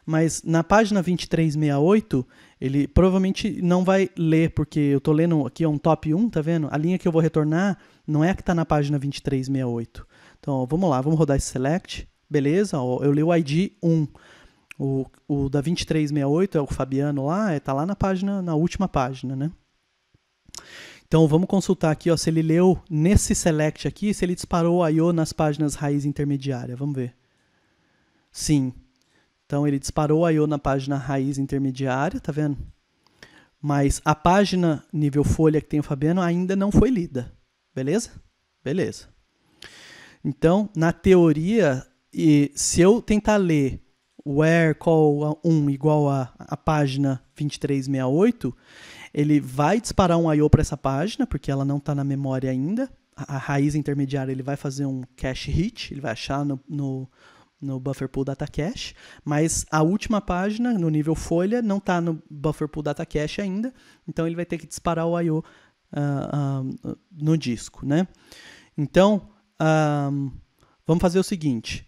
Speaker 1: mas na página 2368, ele provavelmente não vai ler, porque eu estou lendo aqui um top 1, tá vendo? A linha que eu vou retornar não é a que está na página 2368. Então, ó, vamos lá, vamos rodar esse select. Beleza, ó, eu li o ID 1. O da 2368 é o Fabiano lá, tá lá na página, na última página, né? Então vamos consultar aqui, ó, se ele leu nesse select aqui, se ele disparou o I/O nas páginas raiz intermediária. Vamos ver. Sim. Então ele disparou o I/O na página raiz intermediária, tá vendo? Mas a página nível folha que tem o Fabiano ainda não foi lida. Beleza? Beleza. Então, na teoria, se eu tentar ler where call 1 igual a página 2368, ele vai disparar um I/O para essa página, porque ela não está na memória ainda. A raiz intermediária ele vai fazer um cache hit, ele vai achar no buffer pool data cache, mas a última página, no nível folha, não está no buffer pool data cache ainda, então ele vai ter que disparar o I/O no disco, né? Então, vamos fazer o seguinte.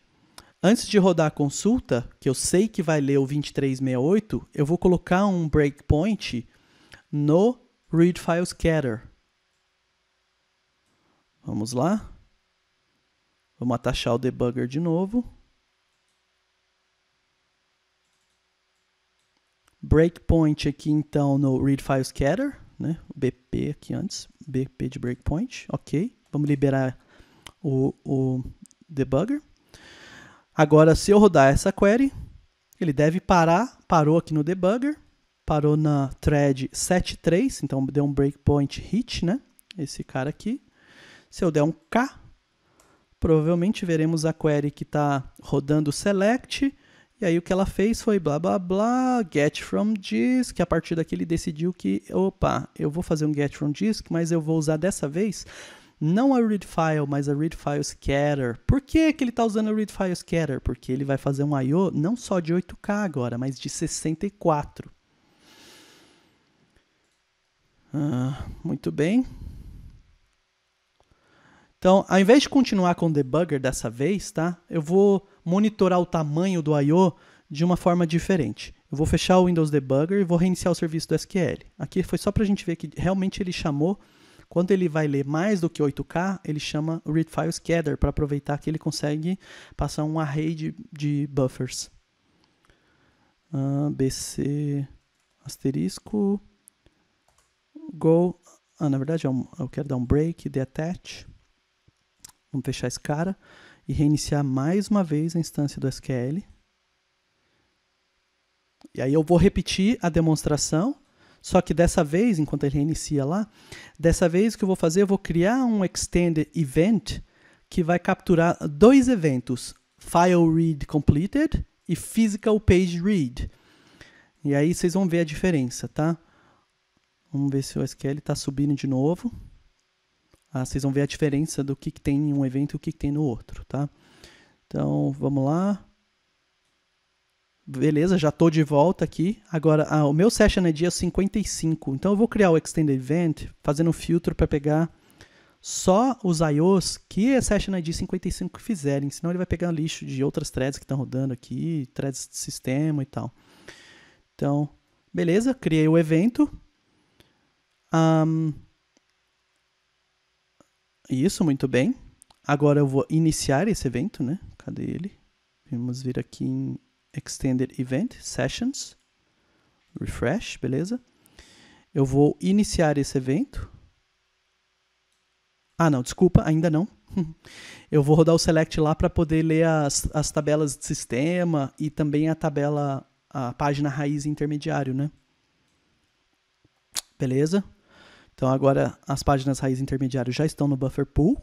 Speaker 1: Antes de rodar a consulta, que eu sei que vai ler o 2368, eu vou colocar um breakpoint no read file scatter. Vamos lá. Vamos atachar o debugger de novo. Breakpoint aqui então no read file scatter, né? BP aqui antes, BP de breakpoint, ok. Vamos liberar o debugger. Agora, se eu rodar essa query, ele deve parar, parou aqui no debugger, parou na thread 73, então deu um breakpoint hit, né? Esse cara aqui. Se eu der um K, provavelmente veremos a query que está rodando select, e aí o que ela fez foi blá blá blá, get from disk, a partir daqui ele decidiu que, opa, eu vou fazer um get from disk, mas eu vou usar dessa vez não a read file, mas a read file scatter. Por que ele está usando a read file scatter? Porque ele vai fazer um I/O não só de 8K agora, mas de 64. Muito bem. Então, ao invés de continuar com o debugger dessa vez, tá? Eu vou monitorar o tamanho do I/O de uma forma diferente. Eu vou fechar o Windows Debugger e vou reiniciar o serviço do SQL. Aqui foi só para a gente ver que realmente ele chamou. Quando ele vai ler mais do que 8K, ele chama read file scatter para aproveitar que ele consegue passar um array de buffers. BC asterisco go. Na verdade eu quero dar um break, detach. Vamos fechar esse cara e reiniciar mais uma vez a instância do SQL. E aí eu vou repetir a demonstração. Só que dessa vez, enquanto ele reinicia lá, dessa vez o que eu vou fazer, eu vou criar um extended event que vai capturar dois eventos, file read completed e physical page read. E aí vocês vão ver a diferença, tá? Vamos ver se o SQL está subindo de novo. Vocês vão ver a diferença do que tem em um evento e o que tem no outro, tá? Então, vamos lá. Beleza, já estou de volta aqui. Agora, o meu session é dia 55. Então, eu vou criar o Extended Event fazendo um filtro para pegar só os I/Os que a Session ID 55 fizerem. Senão, ele vai pegar lixo de outras threads que estão rodando aqui, threads de sistema e tal. Então, beleza, criei o evento. Isso, muito bem. Agora, eu vou iniciar esse evento, né? Cadê ele? Vamos vir aqui em Extended Event, Sessions, Refresh, beleza? Eu vou iniciar esse evento. Não, desculpa, ainda não. Eu vou rodar o select lá para poder ler as tabelas de sistema e também a página raiz intermediário, né? Beleza? Então agora as páginas raiz intermediário já estão no buffer pool.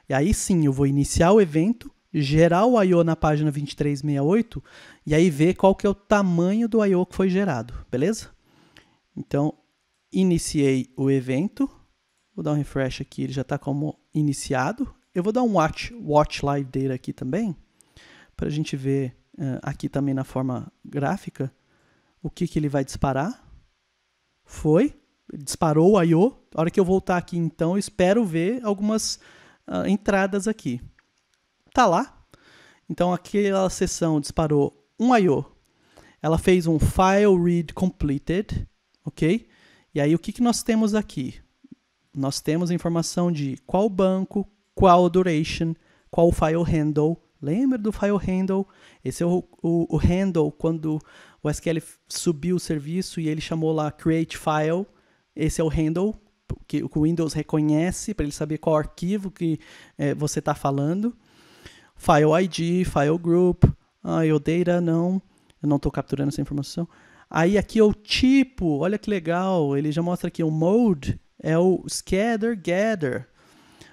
Speaker 1: E aí sim, eu vou iniciar o evento, gerar o I/O na página 2368 e aí ver qual que é o tamanho do I/O que foi gerado, beleza? Então, iniciei o evento, vou dar um refresh aqui, ele já está como iniciado. Eu vou dar um watch live data aqui também, para a gente ver aqui também na forma gráfica o que ele vai disparar. Ele disparou o I/O. A hora que eu voltar aqui, então, eu espero ver algumas entradas aqui. Tá lá. Então, aquela sessão disparou um I/O. Ela fez um file read completed, ok? E aí, o que nós temos aqui? Nós temos a informação de qual banco, qual duration, qual file handle, Lembra do file handle? Esse é o handle quando o SQL subiu o serviço e ele chamou lá create file. Esse é o handle que o Windows reconhece para ele saber qual arquivo que você está falando. File ID, file group, IO data, não. Eu não estou capturando essa informação. Aí aqui é o tipo, olha que legal, ele já mostra aqui o mode, é o scatter, gather.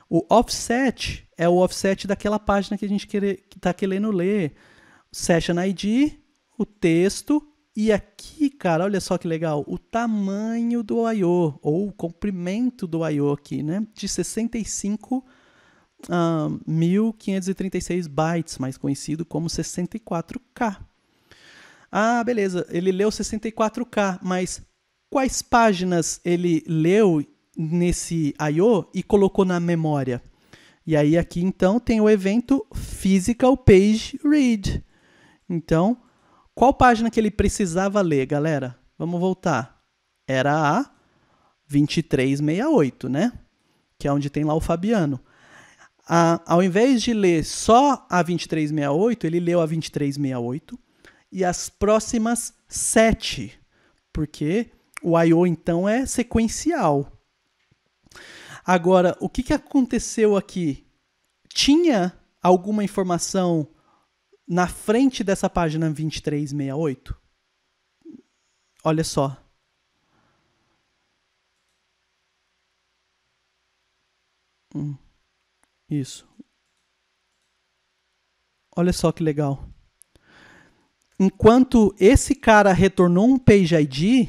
Speaker 1: O offset é o offset daquela página que a gente está querendo ler. Session ID, o texto, e aqui, cara, olha só que legal, o tamanho do I/O, ou o comprimento do I/O aqui, né? De 65.536 bytes, mais conhecido como 64K. Ah, beleza, ele leu 64K, mas quais páginas ele leu nesse I/O e colocou na memória? E aí aqui então tem o evento Physical Page Read. Então, qual página que ele precisava ler, galera? Vamos voltar. Era a 2368, né? Que é onde tem lá o Fabiano. Ao invés de ler só a 2368, ele leu a 2368 e as próximas 7, porque o I/O então é sequencial. Agora, o que aconteceu aqui? Tinha alguma informação na frente dessa página 2368? Olha só. Isso. Olha só que legal. Enquanto esse cara retornou um Page ID,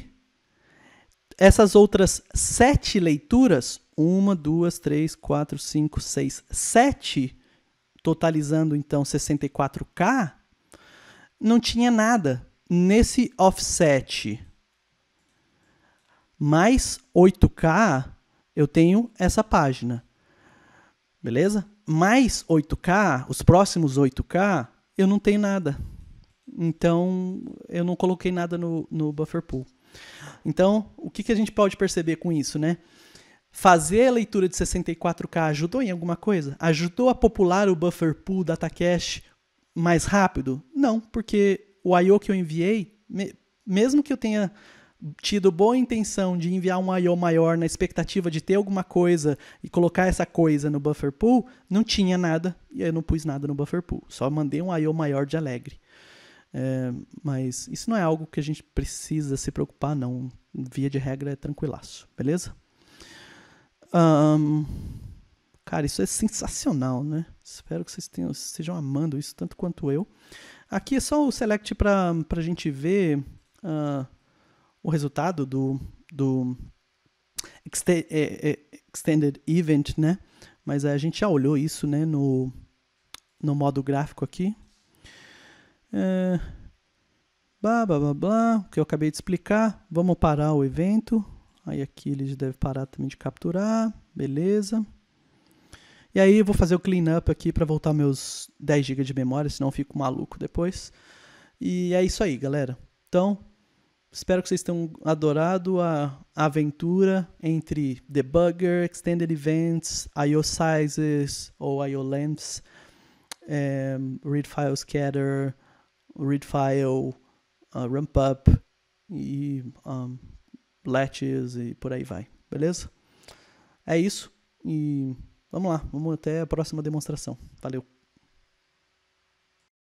Speaker 1: essas outras 7 leituras, 1, 2, 3, 4, 5, 6, 7, totalizando então 64K, não tinha nada. Nesse offset mais 8K, eu tenho essa página. Beleza? Mais 8K, os próximos 8K, eu não tenho nada. Então, eu não coloquei nada no buffer pool. Então, o que a gente pode perceber com isso, né? Fazer a leitura de 64K ajudou em alguma coisa? Ajudou a popular o buffer pool data cache mais rápido? Não, porque o I/O que eu enviei, mesmo que eu tenha tido boa intenção de enviar um I/O maior na expectativa de ter alguma coisa e colocar essa coisa no buffer pool, não tinha nada e eu não pus nada no buffer pool. Só mandei um I/O maior de alegre. Mas isso não é algo que a gente precisa se preocupar, não. Via de regra é tranquilaço, beleza? Cara, isso é sensacional, né? Espero que vocês estejam amando isso tanto quanto eu. Aqui é só o select para a gente ver o resultado do Extended Event, né? Mas a gente já olhou isso, né, no modo gráfico aqui. Blá, blá, blá, blá, o que eu acabei de explicar. Vamos parar o evento. Aí aqui ele deve parar também de capturar. Beleza. E aí eu vou fazer o cleanup aqui para voltar meus 10 GB de memória, senão eu fico maluco depois. E é isso aí, galera. Então, espero que vocês tenham adorado a aventura entre debugger, extended events, I/O sizes ou I/O lengths, read file scatter, read file, ramp up e latches e por aí vai, beleza? É isso e vamos lá, vamos até a próxima demonstração. Valeu!